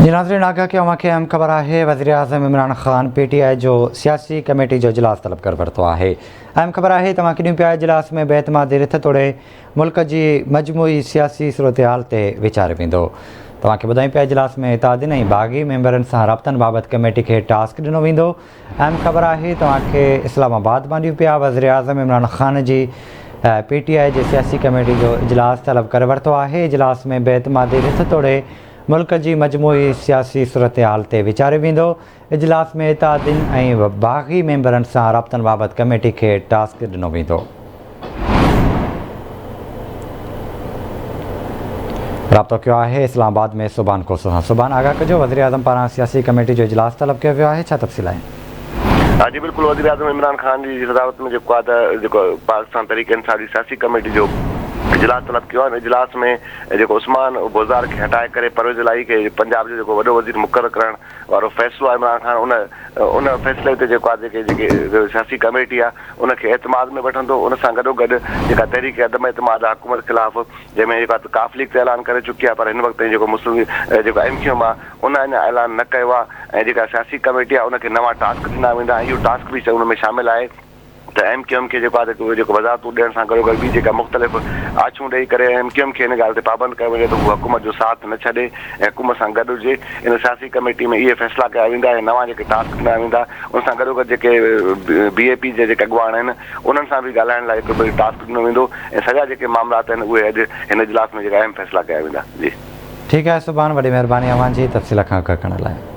जी नाज़रीन, आगाह के अवां खे अहम ख़बर है। वज़ीर आज़म इमरान ख़ान PTI जो सियासी कमेटी जो इजलास तलब कर वरितो आहे। अहम ख़बर है तव्हां किॾूं पिया इजलास में बेतमादी रिथ तोड़े मुल्क जी मजमूई सियासी सूरत हाल ते वीचारियो वेंदो। तव्हांखे ॿुधायूं पिया इजलास में इतादीन ऐं बाग़ी मेंबरनि सां राब्तनि बाबति कमेटी खे टास्क ॾिनो वेंदो। अहम ख़बर है तव्हांखे इस्लामाबाद मां ॾियूं पिया। वज़ीर आज़म इमरान ख़ान जी PTI जे सियासी कमेटी जो इजलास तलब करे वरितो आहे। इजलास में बेतमादी रिथ तोड़े मुल्क जी मजमूई सियासी सूरत हाल ते वीचारियो वेंदो। इजलास में इतादीन ऐं बाग़ी मेंबरनि सां राब्तनि बाबति कमेटी खे टास्क ॾिनो वेंदो। राब्तो कयो आहे इस्लामाबाद में सुबान कोसो सां। सुबान, आगाह कजो, वज़ीर आज़म पारां सियासी कमेटी जो इजलास तलब कयो वियो आहे, छा तफ़सील आहिनि? हाँ जी बिल्कुल, वज़ीर आज़म इमरान ख़ान जी सदारत में पाकिस्तान तहरीक इंसाफ जी सियासी कमेटी जो इजलास तलब किया। इजलास में उस्मान बोज़ार के हटाए करे परवेज़ इलाही के पंजाब जो वॾो वज़ीर मुक़ररु करण वारो फ़ैसिलो आहे इमरान ख़ान उन फ़ैसिले ते सियासी कमेटी आहे उनखे एतमाद में वठंदो। उन सां गॾोगॾु तहरीक अदम एतमाद आहे हुकूमत ख़िलाफ़, जंहिंमें काफ़िलीक ते ऐलान करे चुकी आहे, पर हिन वक़्तु मुस्लिम MQM आहे उन अञा ऐलान न कयो आहे। ऐं सियासी कमेटी आहे उनखे नवां टास्क ॾिना वेंदा। इहो टास्क बि उन में शामिल आहे त MQM खे वज़ाहतूं ॾियण सां गॾोगॾु ॿी मुख़्तलिफ़ आछूं ॾेई करे MQM खे हिन ॻाल्हि ते पाबंद कयो वञे त हू हुकूमत जो साथ न छॾे ऐं हुकूमत सां गॾु हुजे। इन सियासी कमेटी में इहे फ़ैसिला कया वेंदा ऐं नवां टास्क ॾिना वेंदा। उन सां गॾोगॾु BAP जे अॻुवान आहिनि उन्हनि सां बि ॻाल्हाइण लाइ हिकु टास्क ॾिनो वेंदो ऐं सॼा मामलात आहिनि उहे अॼु हिन इजलास में अहम फ़ैसिला कया वेंदा। जी ठीकु आहे सुभाणे, वॾी महिरबानी अवां जी तफ़सील खां करण लाइ।